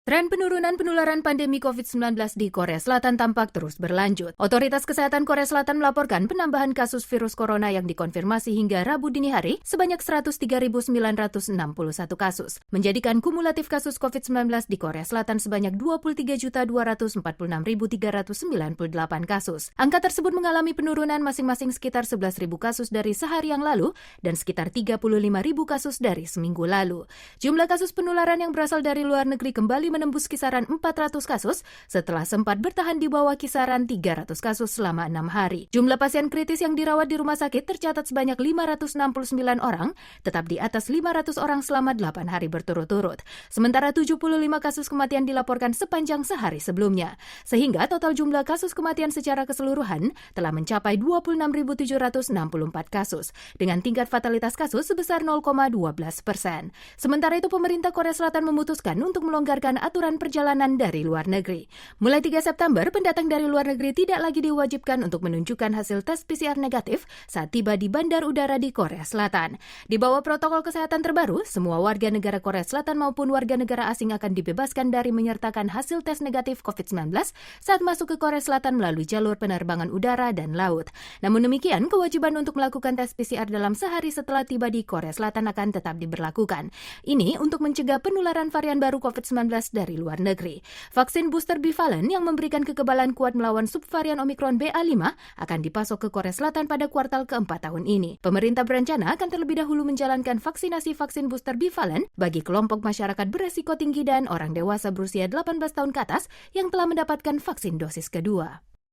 Tren penurunan penularan pandemi COVID-19 di Korea Selatan tampak terus berlanjut. Otoritas Kesehatan Korea Selatan melaporkan penambahan kasus virus corona yang dikonfirmasi hingga Rabu dini hari sebanyak 103.961 kasus, menjadikan kumulatif kasus COVID-19 di Korea Selatan sebanyak 23.246.398 kasus. Angka tersebut mengalami penurunan masing-masing sekitar 11.000 kasus dari sehari yang lalu dan sekitar 35.000 kasus dari seminggu lalu. Jumlah kasus penularan yang berasal dari luar negeri kembali menembus kisaran 400 kasus setelah sempat bertahan di bawah kisaran 300 kasus selama 6 hari. Jumlah pasien kritis yang dirawat di rumah sakit tercatat sebanyak 569 orang, tetap di atas 500 orang selama 8 hari berturut-turut. Sementara 75 kasus kematian dilaporkan sepanjang sehari sebelumnya. Sehingga total jumlah kasus kematian secara keseluruhan telah mencapai 26.764 kasus, dengan tingkat fatalitas kasus sebesar 0,12%. Sementara itu, pemerintah Korea Selatan memutuskan untuk melonggarkan aturan perjalanan dari luar negeri. Mulai 3 September, pendatang dari luar negeri tidak lagi diwajibkan untuk menunjukkan hasil tes PCR negatif saat tiba di bandar udara di Korea Selatan. Di bawah protokol kesehatan terbaru, semua warga negara Korea Selatan maupun warga negara asing akan dibebaskan dari menyertakan hasil tes negatif COVID-19 saat masuk ke Korea Selatan melalui jalur penerbangan udara dan laut. Namun demikian, kewajiban untuk melakukan tes PCR dalam sehari setelah tiba di Korea Selatan akan tetap diberlakukan. Ini untuk mencegah penularan varian baru COVID-19 dari luar negeri. Vaksin booster bivalent yang memberikan kekebalan kuat melawan subvarian Omikron BA5 akan dipasok ke Korea Selatan pada kuartal keempat tahun ini. Pemerintah berencana akan terlebih dahulu menjalankan vaksinasi vaksin booster bivalent bagi kelompok masyarakat beresiko tinggi dan orang dewasa berusia 18 tahun ke atas yang telah mendapatkan vaksin dosis kedua.